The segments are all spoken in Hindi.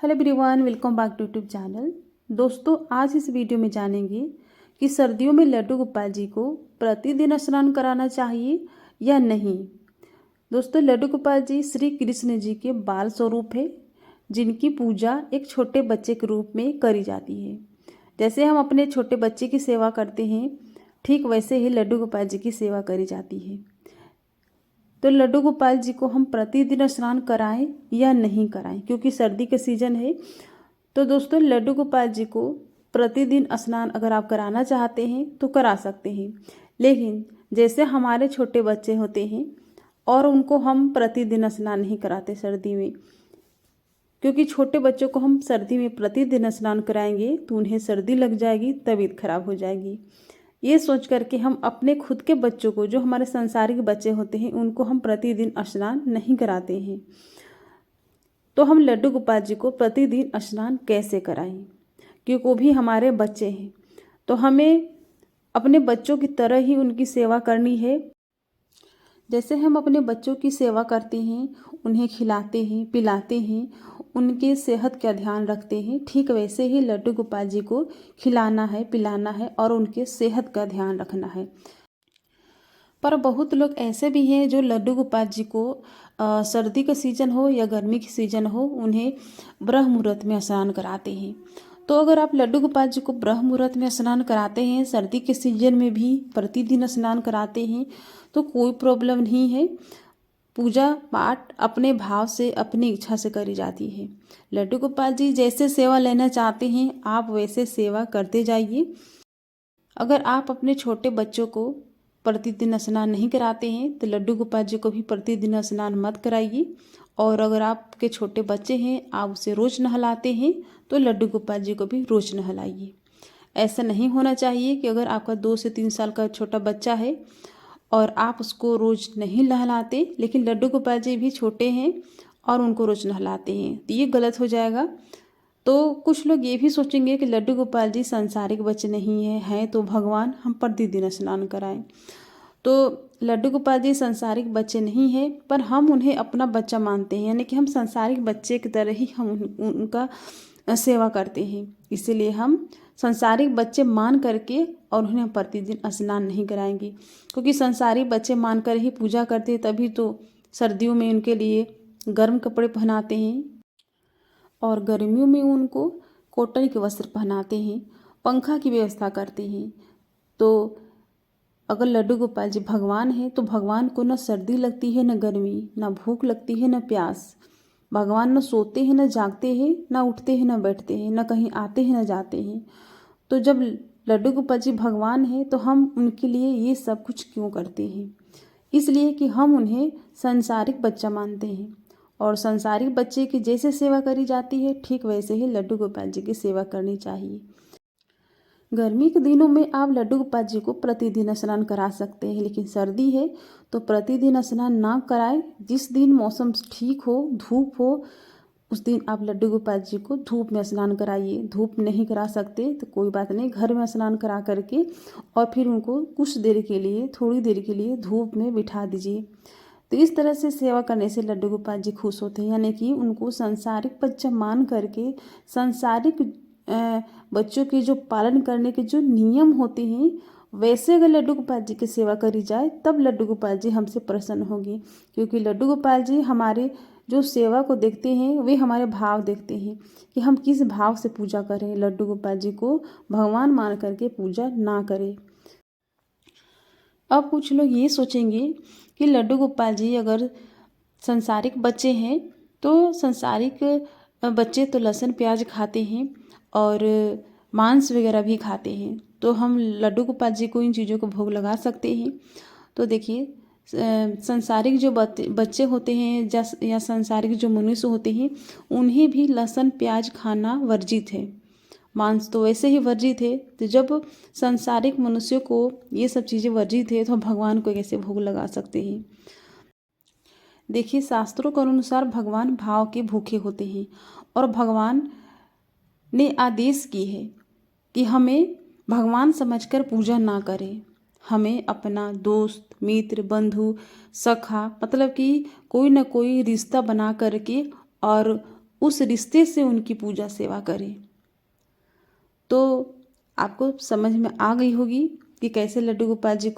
Hello everyone, welcome back to YouTube channel. दोस्तों, आज इस वीडियो में जानेंगे कि सर्दियों में लड्डू गोपाल जी को प्रतिदिन स्नान कराना चाहिए या नहीं। दोस्तों, लड्डू गोपाल जी श्री कृष्ण जी के बाल स्वरूप है, जिनकी पूजा एक छोटे बच्चे के रूप में करी जाती है। जैसे हम अपने छोटे बच्चे की सेवा करते हैं, ठीक वैसे ही लड्डू गोपाल जी की सेवा करी जाती है। तो लड्डू गोपाल जी को हम प्रतिदिन स्नान कराएं या नहीं कराएं, क्योंकि सर्दी का सीज़न है। तो दोस्तों, लड्डू गोपाल जी को प्रतिदिन स्नान अगर आप कराना चाहते हैं तो करा सकते हैं, लेकिन जैसे हमारे छोटे बच्चे होते हैं और उनको हम प्रतिदिन स्नान नहीं कराते सर्दी में, क्योंकि छोटे बच्चों को हम सर्दी में प्रतिदिन स्नान कराएंगे तो उन्हें सर्दी लग जाएगी, तबीयत खराब हो जाएगी। ये सोच करके हम अपने खुद के बच्चों को, जो हमारे संसारिक बच्चे होते हैं, उनको हम प्रतिदिन स्नान नहीं कराते हैं। तो हम लड्डू गोपाल जी को प्रतिदिन स्नान कैसे कराएं, क्योंकि वो भी हमारे बच्चे हैं। तो हमें अपने बच्चों की तरह ही उनकी सेवा करनी है। जैसे हम अपने बच्चों की सेवा करते हैं, उन्हें खिलाते हैं, पिलाते हैं, उनके सेहत का ध्यान रखते हैं, ठीक वैसे ही लड्डू गोपाल जी को खिलाना है, पिलाना है और उनके सेहत का ध्यान रखना है। पर बहुत लोग ऐसे भी हैं जो लड्डू गोपाल जी को सर्दी का सीज़न हो या गर्मी की सीज़न हो, उन्हें ब्रह्म मुहूर्त में स्नान कराते हैं। तो अगर आप लड्डू गोपाल जी को ब्रह्म मुहूर्त में स्नान कराते हैं, सर्दी के सीजन में भी प्रतिदिन स्नान कराते हैं, तो कोई प्रॉब्लम नहीं है। पूजा पाठ अपने भाव से, अपनी इच्छा से करी जाती है। लड्डू गोपाल जी जैसे सेवा लेना चाहते हैं, आप वैसे सेवा करते जाइए। अगर आप अपने छोटे बच्चों को प्रतिदिन स्नान नहीं कराते हैं तो लड्डू गोपाल जी को भी प्रतिदिन स्नान मत कराइए। और अगर आपके छोटे बच्चे हैं, आप उसे रोज़ नहलाते हैं, तो लड्डू गोपाल जी को भी रोज़ नहलाइए। ऐसा नहीं होना चाहिए कि अगर आपका 2 से 3 साल का छोटा बच्चा है और आप उसको रोज़ नहीं नहलाते, लेकिन लड्डू गोपाल जी भी छोटे हैं और उनको रोज़ नहलाते हैं, तो ये गलत हो जाएगा। तो कुछ लोग ये भी सोचेंगे कि लड्डू गोपाल जी संसारिक बच्चे नहीं हैं तो भगवान, हम प्रतिदिन स्नान कराएं। तो लड्डू गोपाल जी संसारिक बच्चे नहीं हैं, पर हम उन्हें अपना बच्चा मानते हैं, यानी कि हम संसारिक बच्चे की तरह ही हम उनका सेवा करते हैं। इसीलिए हम संसारिक बच्चे मान करके और उन्हें प्रतिदिन स्नान नहीं कराएंगे, क्योंकि संसारिक बच्चे मान कर ही पूजा करते हैं, तभी तो सर्दियों में उनके लिए गर्म कपड़े पहनाते हैं और गर्मियों में उनको कॉटन के वस्त्र पहनाते हैं, पंखा की व्यवस्था करते हैं। तो अगर लड्डू गोपाल जी भगवान हैं तो भगवान को न सर्दी लगती है, न गर्मी, न भूख लगती है, न प्यास। भगवान न सोते हैं, न जागते हैं, न उठते हैं, न बैठते हैं, न कहीं आते हैं, न जाते हैं। तो जब लड्डू गोपाल जी भगवान हैं तो हम उनके लिए ये सब कुछ क्यों करते हैं? इसलिए कि हम उन्हें संसारिक बच्चा मानते हैं, और संसारिक बच्चे की जैसे सेवा करी जाती है, ठीक वैसे ही लड्डू गोपाल जी की सेवा करनी चाहिए। गर्मी के दिनों में आप लड्डू गोपाल जी को प्रतिदिन स्नान करा सकते हैं, लेकिन सर्दी है तो प्रतिदिन स्नान ना कराएं। जिस दिन मौसम ठीक हो, धूप हो, उस दिन आप लड्डू गोपाल जी को धूप में स्नान कराइए। धूप नहीं करा सकते तो कोई बात नहीं, घर में स्नान करा करके और फिर उनको कुछ देर के लिए, थोड़ी देर के लिए धूप में बिठा दीजिए। तो इस तरह से सेवा करने से लड्डू गोपाल जी खुश होते हैं, यानी कि उनको संसारिक बच्चा मान करके संसारिक बच्चों के जो पालन करने के जो नियम होते हैं, वैसे अगर लड्डू गोपाल जी की सेवा करी जाए, तब लड्डू गोपाल जी हमसे प्रसन्न होगी। क्योंकि लड्डू गोपाल जी हमारे जो सेवा को देखते हैं, वे हमारे भाव देखते हैं कि हम किस भाव से पूजा करें। लड्डू गोपाल जी को भगवान मान करके पूजा ना करें। अब कुछ लोग ये सोचेंगे कि लड्डू गोपाल जी अगर संसारिक बच्चे हैं तो संसारिक बच्चे तो लहसुन प्याज खाते हैं और मांस वगैरह भी खाते हैं, तो हम लड्डू गोपाल जी को इन चीज़ों को भोग लगा सकते हैं। तो देखिए, संसारिक जो बच्चे होते हैं या संसारिक जो मनुष्य होते हैं, उन्हें भी लहसुन प्याज खाना वर्जित है। मांस तो वैसे ही वर्जित है, तो जब संसारिक मनुष्यों को ये सब चीज़ें वर्जित है, तो हम भगवान को कैसे भोग लगा सकते हैं? देखिए, शास्त्रों के अनुसार भगवान भाव के भूखे होते हैं, और भगवान ने आदेश की है कि हमें भगवान समझकर पूजा ना करें। हमें अपना दोस्त, मित्र, बंधु, सखा, मतलब कि कोई ना कोई रिश्ता बना करके और उस रिश्ते से उनकी पूजा सेवा करें। तो आपको समझ में आ गई होगी कि कैसे लड्डू गोपाल जी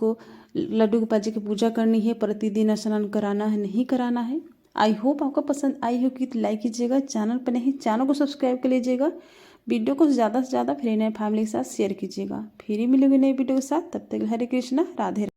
की पूजा करनी है, प्रतिदिन स्नान कराना है नहीं कराना है। आई होप आपको पसंद आई होगी तो लाइक कीजिएगा, चैनल पर नहीं चैनल को सब्सक्राइब कर लीजिएगा, वीडियो को ज़्यादा से ज़्यादा फ्रेंड एंड फैमिली के साथ शेयर कीजिएगा। फिर ही मिलेंगे नई वीडियो के साथ, तब तक हरे कृष्णा राधे।